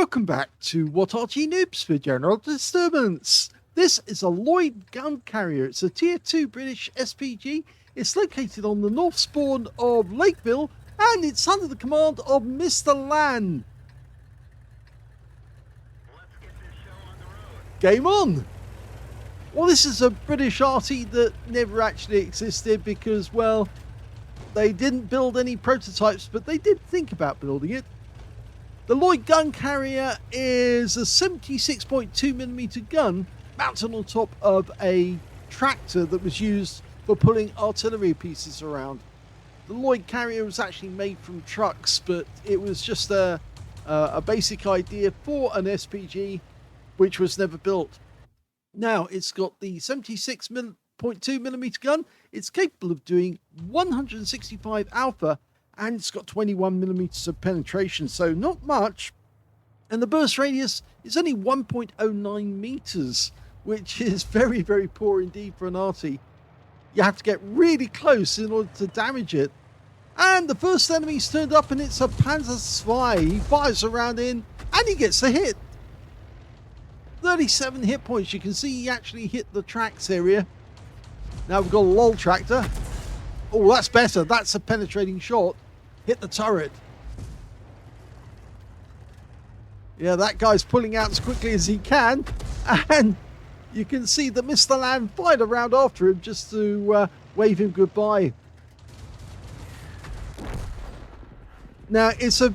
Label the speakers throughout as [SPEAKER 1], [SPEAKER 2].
[SPEAKER 1] Welcome back to What Arty Noobs for General Disturbance. This is a Loyd Gun Carrier. It's a Tier 2 British SPG. It's located on the north spawn of Lakeville, and it's under the command of Mr. Lan.
[SPEAKER 2] Let's get this show on the road.
[SPEAKER 1] Game on! Well, this is a British Arty that never actually existed because, well, they didn't build any prototypes, but they did think about building it. The Loyd Gun Carrier is a 76.2mm gun mounted on top of a tractor that was used for pulling artillery pieces around. The Loyd Carrier was actually made from trucks, but it was just a basic idea for an SPG which was never built. Now it's got the 76.2mm gun. It's capable of doing 165 alpha, and it's got 21mm of penetration, so not much. And the burst radius is only 1.09 meters, which is very, very poor indeed for an Arty. You have to get really close in order to damage it. And the first enemy's turned up, and it's a Panzer II. He fires around in, and he gets the hit. 37 hit points. You can see he actually hit the tracks area. Now we've got a LOL tractor. Oh, that's better. That's a penetrating shot. Hit the turret. Yeah, that guy's pulling out as quickly as he can. And you can see that Mr. Lan fired around after him just to wave him goodbye. Now, it's a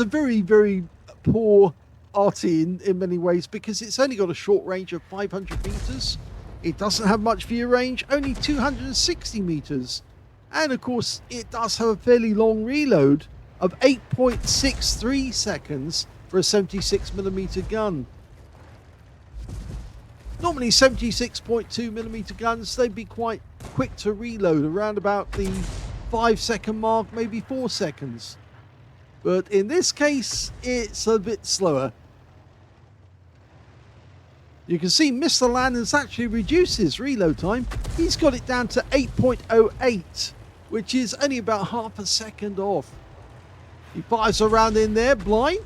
[SPEAKER 1] very, very poor Arty in many ways because it's only got a short range of 500 meters. It doesn't have much view range, only 260 meters. And of course, it does have a fairly long reload of 8.63 seconds for a 76mm gun. Normally 76.2mm guns, they'd be quite quick to reload, around about the 5-second mark, maybe 4 seconds. But in this case, it's a bit slower. You can see Mr. Lan has actually reduced his reload time. He's got it down to 8.08, which is only about half a second off. He fires around in there, blind.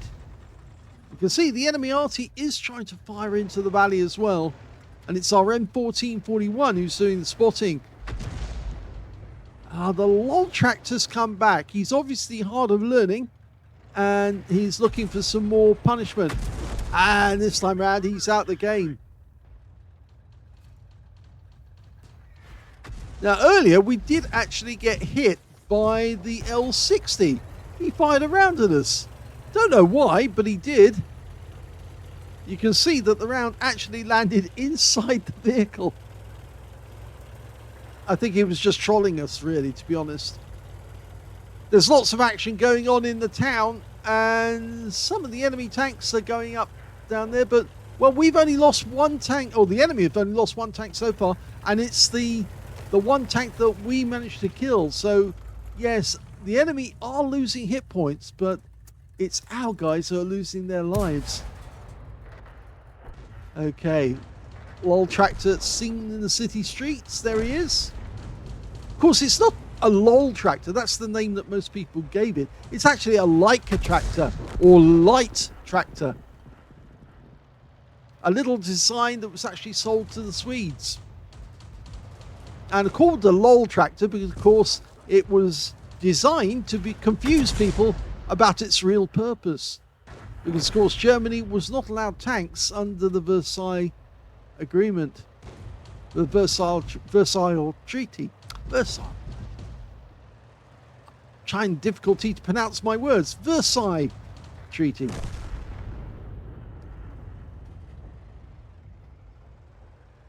[SPEAKER 1] You can see the enemy Arty is trying to fire into the valley as well. And it's our M1441 who's doing the spotting. The LOL tractor's come back. He's obviously hard of learning, and he's looking for some more punishment. And this time around, he's out the game. Now, earlier, we did actually get hit by the L60. He fired around at us. Don't know why, but he did. You can see that the round actually landed inside the vehicle. I think he was just trolling us, really, to be honest. There's lots of action going on in the town, and some of the enemy tanks are going up down there, but, well, we've only lost one tank, or the enemy have only lost one tank so far, and it's the one tank that we managed to kill. So, yes, the enemy are losing hit points, but it's our guys who are losing their lives. Okay, LOL tractor seen in the city streets. There he is. Of course, it's not a LOL tractor. That's the name that most people gave it. It's actually a Leica tractor, or light tractor. A little design that was actually sold to the Swedes. And called the LOL tractor because, of course, it was designed to confuse people about its real purpose. Because, of course, Germany was not allowed tanks under the Versailles Agreement. The Versailles Treaty. Versailles. Trying difficulty to pronounce my words. Versailles Treaty.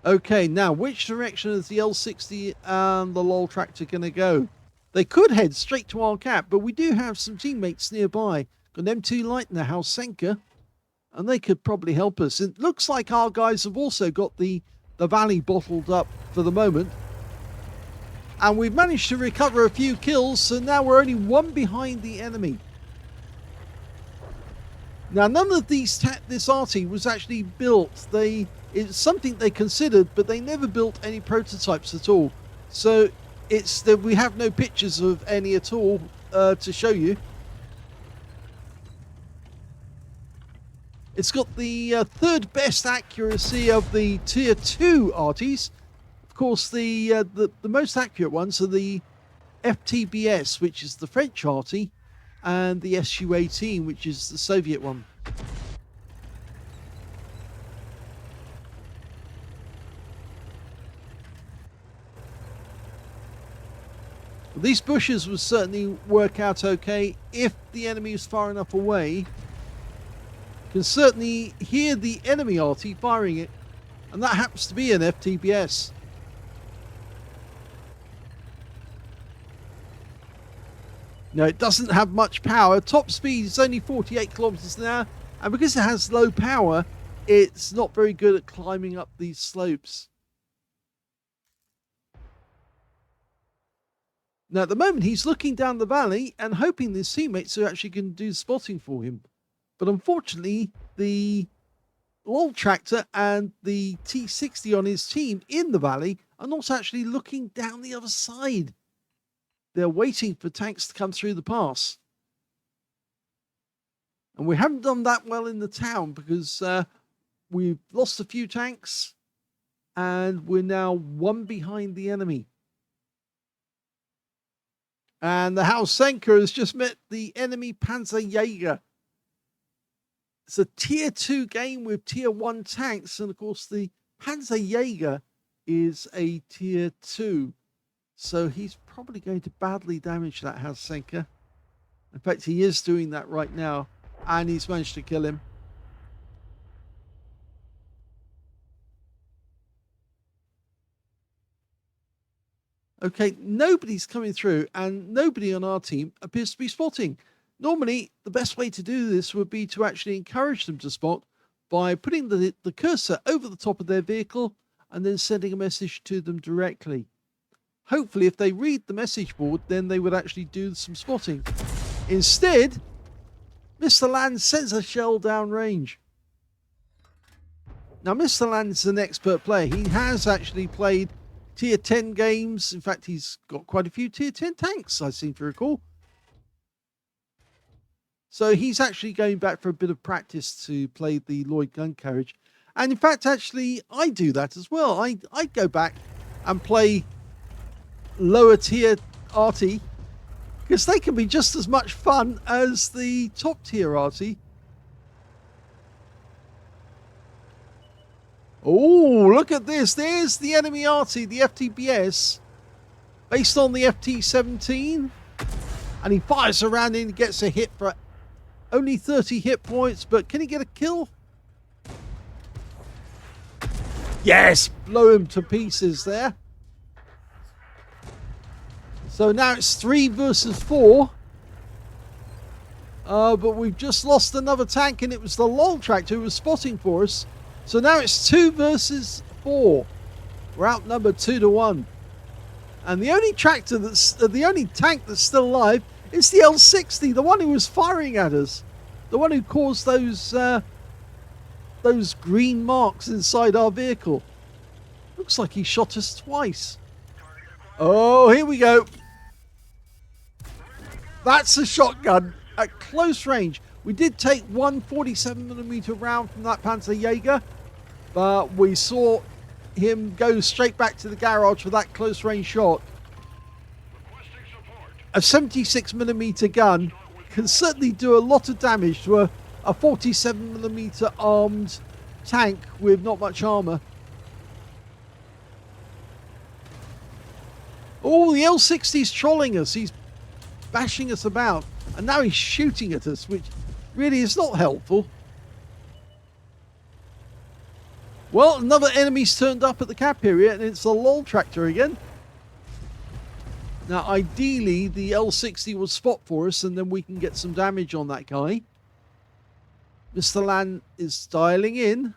[SPEAKER 1] Okay, now which direction is the L60 and the LOL tractor going to go? They could head straight to our cap, but we do have some teammates nearby. Got an M2 Light and a Hausenka, and they could probably help us. It looks like our guys have also got the valley bottled up for the moment. And we've managed to recover a few kills, so now we're only one behind the enemy. Now, none of this Arty was actually built. It's something they considered, but they never built any prototypes at all. So it's that we have no pictures of any at all to show you. It's got the third best accuracy of the tier 2 Arties. Of course, the most accurate ones are the FTBS, which is the French Arty, and the Su-18, which is the Soviet one. These bushes will certainly work out okay if the enemy is far enough away. You can certainly hear the enemy Arty firing it, and that happens to be an FTBS. No, it doesn't have much power. Top speed is only 48 kilometers an hour, and because it has low power, it's not very good at climbing up these slopes. Now, at the moment, he's looking down the valley and hoping his teammates are actually going to do spotting for him. But unfortunately, the LOL tractor and the T60 on his team in the valley are not actually looking down the other side. They're waiting for tanks to come through the pass. And we haven't done that well in the town because we've lost a few tanks and we're now one behind the enemy. And the Hausenka has just met the enemy Panzerjäger. It's a tier 2 game with tier 1 tanks. And of course, the Panzerjäger is a tier 2. So he's probably going to badly damage that Hausenka. In fact, he is doing that right now. And he's managed to kill him. Okay, nobody's coming through and nobody on our team appears to be spotting. Normally, the best way to do this would be to actually encourage them to spot by putting the cursor over the top of their vehicle and then sending a message to them directly. Hopefully, if they read the message board, then they would actually do some spotting. Instead, Mr. Land sends a shell down range. Now, Mr. Land's an expert player. He has actually played tier 10 games. In fact, he's got quite a few tier 10 tanks, I seem to recall. So he's actually going back for a bit of practice to play the Loyd Gun Carrier. And in fact, actually, I do that as well. I go back and play lower tier Arty because they can be just as much fun as the top tier Arty. Oh, look at this. There's the enemy Arty, the FTBS, based on the FT-17. And he fires around and gets a hit for only 30 hit points. But can he get a kill? Yes, blow him to pieces there. So now it's 3 versus 4. But we've just lost another tank, and it was the LOL tractor who was spotting for us. So now it's 2 versus 4. We're outnumbered 2-1. And the only tractor the only tank that's still alive is the L60, the one who was firing at us. The one who caused those green marks inside our vehicle. Looks like he shot us twice. Oh, here we go. That's a shotgun at close range. We did take one 47mm round from that Panzerjäger, but we saw him go straight back to the garage with that close range shot. A 76mm gun can certainly do a lot of damage to a 47mm armed tank with not much armor. Oh, the L60's trolling us. He's bashing us about, and now he's shooting at us, which really is not helpful. Well, another enemy's turned up at the cap area, and it's the LOL tractor again. Now, ideally, the L60 will spot for us, and then we can get some damage on that guy. Mr. Land is dialing in.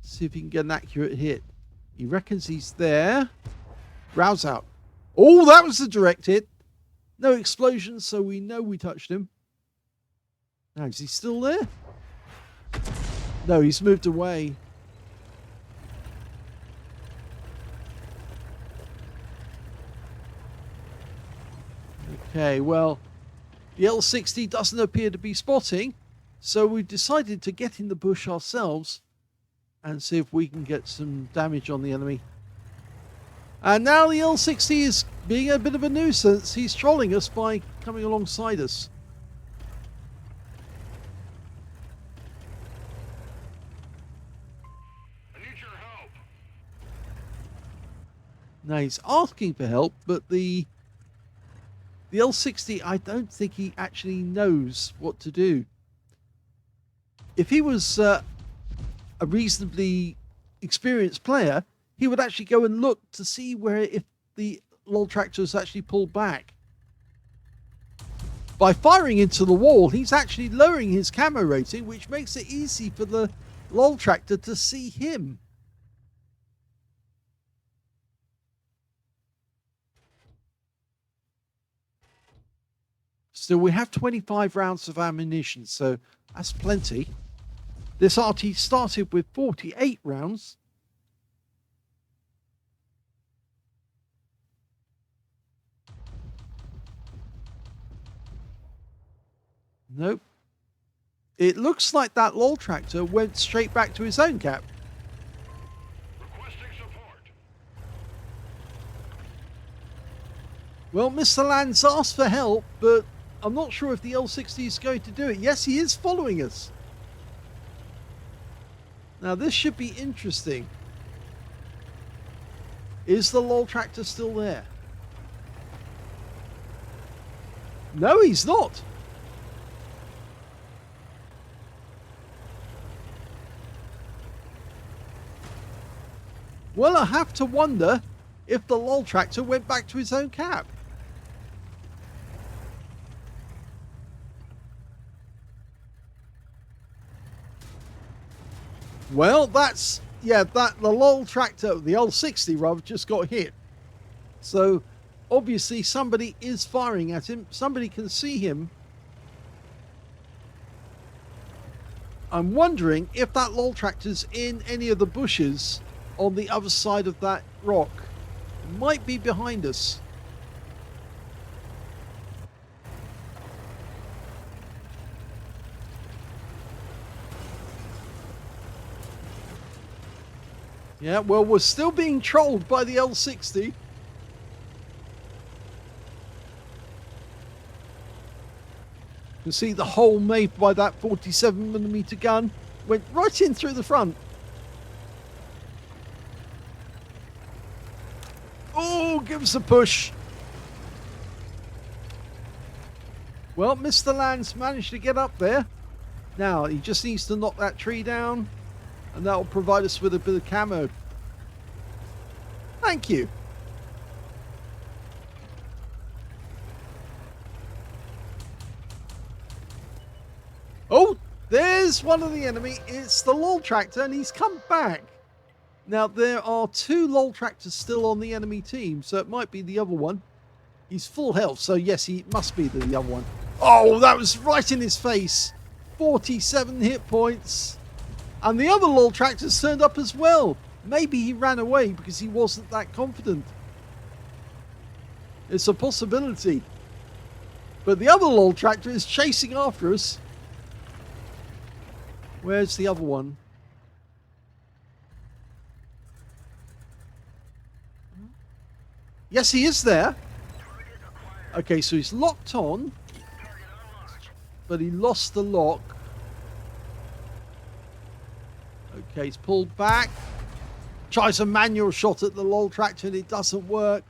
[SPEAKER 1] See if he can get an accurate hit. He reckons he's there. Rouse out. Oh, that was a direct hit. No explosion, so we know we touched him. Now, is he still there? No, he's moved away. Okay, well, the L60 doesn't appear to be spotting, So we decided to get in the bush ourselves and see if we can get some damage on the enemy. And now the L60 is being a bit of a nuisance. He's trolling us by coming alongside us.
[SPEAKER 2] I need your help.
[SPEAKER 1] Now he's asking for help, but the L60, I don't think he actually knows what to do. If he was a reasonably experienced player, he would actually go and look to see where if the LOL tractor is actually pulled back. By firing into the wall, he's actually lowering his camo rating, which makes it easy for the LOL tractor to see him. Still, we have 25 rounds of ammunition, so that's plenty. This Arty started with 48 rounds. Nope. It looks like that LOL tractor went straight back to his own cap.
[SPEAKER 2] Requesting support.
[SPEAKER 1] Well, Mr. Land's asked for help, but I'm not sure if the L60 is going to do it. Yes, he is following us. Now, this should be interesting. Is the LOL tractor still there? No, he's not. Well, I have to wonder if the LOL tractor went back to his own cap. Well, that's, yeah, the LOL tractor, the L60 rather, just got hit. So, obviously somebody is firing at him. Somebody can see him. I'm wondering if that LOL tractor's in any of the bushes on the other side of that rock. It might be behind us. Yeah, well, we're still being trolled by the L60. You can see the hole made by that 47mm gun went right in through the front. Oh, give us a push. Well, Mr. Land's managed to get up there. Now, he just needs to knock that tree down, and that will provide us with a bit of camo. Thank you. Oh, there's one of the enemy. It's the LOL tractor, and he's come back. Now, there are 2 LOL tractors still on the enemy team, so it might be the other one. He's full health, so yes, he must be the other one. Oh, that was right in his face. 47 hit points. And the other LOL tractor's turned up as well. Maybe he ran away because he wasn't that confident. It's a possibility. But the other LOL tractor is chasing after us. Where's the other one? Yes, he is there. Okay, so he's locked on, but he lost the lock. Okay, he's pulled back. Tries a manual shot at the LOL tractor and it doesn't work.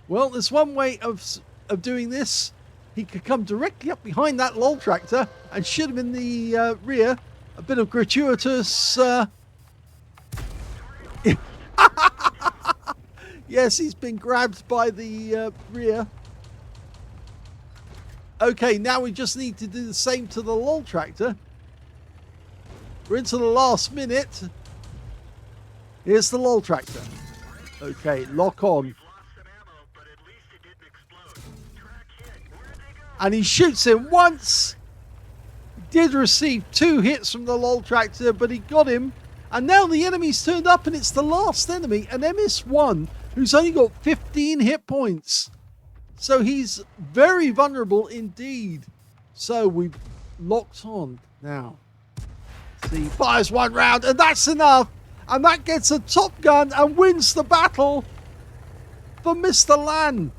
[SPEAKER 1] Well, there's one way of doing this. He could come directly up behind that LOL tractor and shoot him in the rear. A bit of gratuitous... Yes, he's been grabbed by the rear. Okay, now we just need to do the same to the LOL tractor. We're into the last minute. Here's the LOL tractor. Okay, lock on. And he shoots him once. He did receive 2 hits from the LOL tractor, but he got him. And now the enemy's turned up and it's the last enemy, an MS1, who's only got 15 hit points. So he's very vulnerable indeed. So we've locked on now. See, fires one round, and that's enough. And that gets a top gun and wins the battle for Mr. Lan.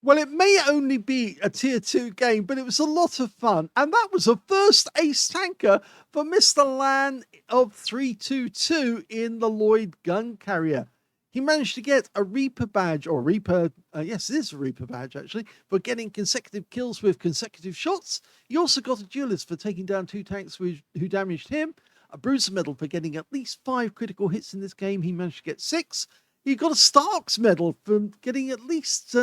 [SPEAKER 1] Well, it may only be a tier 2 game, but it was a lot of fun. And that was a first ace tanker for Mr. Lan of 322 in the Loyd Gun Carrier. He managed to get a Reaper badge, or Reaper, yes, it is a Reaper badge actually, for getting consecutive kills with consecutive shots. He also got a duelist for taking down 2 tanks who damaged him, a Bruiser medal for getting at least 5 critical hits in this game. He managed to get 6. He got a Starks medal for getting at least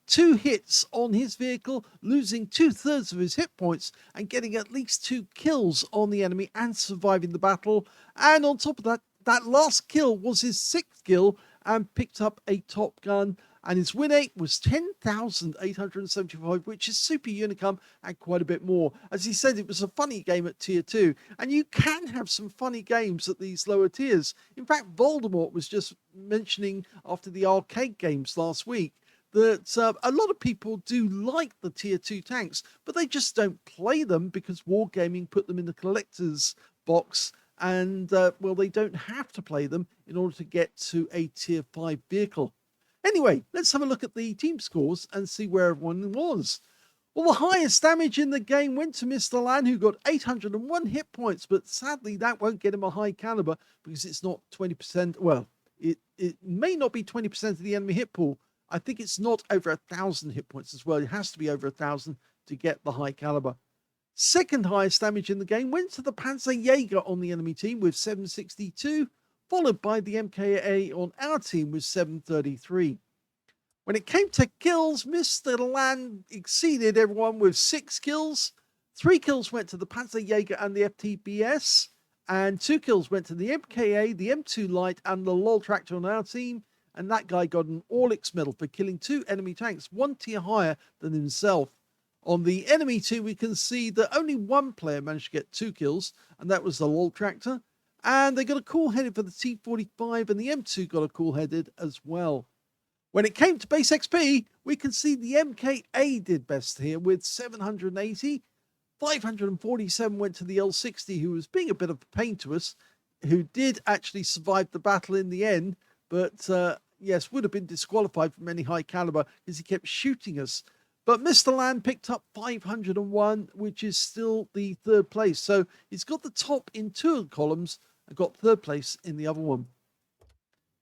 [SPEAKER 1] 2 hits on his vehicle, losing 2/3 of his hit points and getting at least 2 kills on the enemy and surviving the battle. And on top of that, that last kill was his 6th kill and picked up a top gun. And his win rate was 10,875, which is super unicum and quite a bit more. As he said, it was a funny game at tier 2, and you can have some funny games at these lower tiers. In fact, Voldemort was just mentioning after the arcade games last week that a lot of people do like the tier 2 tanks, but they just don't play them because Wargaming put them in the collector's box, and well, they don't have to play them in order to get to a tier 5 vehicle. Anyway, let's have a look at the team scores and see where everyone was. Well, the highest damage in the game went to Mr. Lan, who got 801 hit points, but sadly that won't get him a high caliber because it's not 20%. Well, it may not be 20% of the enemy hit pool. I think it's not over 1,000 hit points as well. It has to be over 1,000 to get the high caliber. Second highest damage in the game went to the Panzerjäger on the enemy team with 762, followed by the MKA on our team with 733. When it came to kills, Mr. Lan exceeded everyone with 6 kills. 3 kills went to the Panzerjäger and the FTBS, and 2 kills went to the MKA, the M2 Light, and the LOL Tractor on our team. And that guy got an All-X medal for killing 2 enemy tanks, 1 tier higher than himself. On the enemy team, we can see that only 1 player managed to get 2 kills, and that was the LOL Tractor. And they got a cool-headed for the T45, and the M2 got a cool-headed as well. When it came to base XP, we can see the MKA did best here with 780. 547 went to the L60, who was being a bit of a pain to us, who did actually survive the battle in the end, but yes, would have been disqualified from any high caliber because he kept shooting us. But Mr. Lan picked up 501, which is still the 3rd place. So he's got the top in 2 of the columns and got 3rd place in the other one.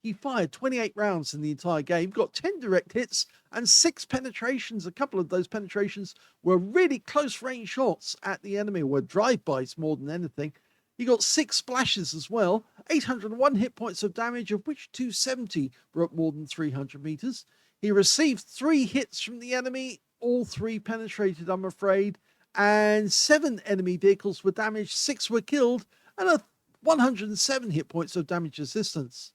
[SPEAKER 1] He fired 28 rounds in the entire game, got 10 direct hits and 6 penetrations. A couple of those penetrations were really close range shots at the enemy, were drive-bys more than anything. He got 6 splashes as well, 801 hit points of damage, of which 270 were at more than 300 meters. He received 3 hits from the enemy, all 3 penetrated, I'm afraid, and 7 enemy vehicles were damaged, 6 were killed, and 107 hit points of damage resistance.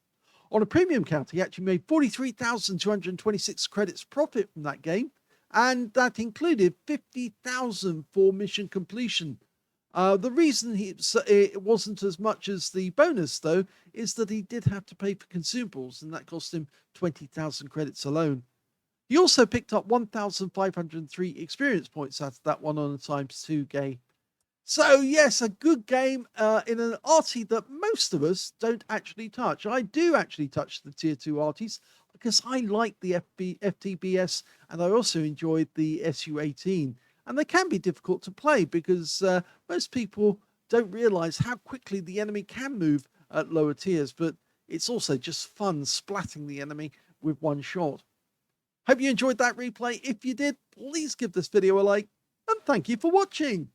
[SPEAKER 1] On a premium count, he actually made 43,226 credits profit from that game, and that included 50,000 for mission completion. The reason it wasn't as much as the bonus, though, is that he did have to pay for consumables, and that cost him 20,000 credits alone. He also picked up 1,503 experience points out of that one on a ×2 game. So, yes, a good game in an Arty that most of us don't actually touch. I do actually touch the tier 2 Arties because I like the FTBS, and I also enjoyed the SU-18. And they can be difficult to play because most people don't realize how quickly the enemy can move at lower tiers, but it's also just fun splatting the enemy with 1 shot. Hope you enjoyed that replay. If you did, please give this video a like, and thank you for watching.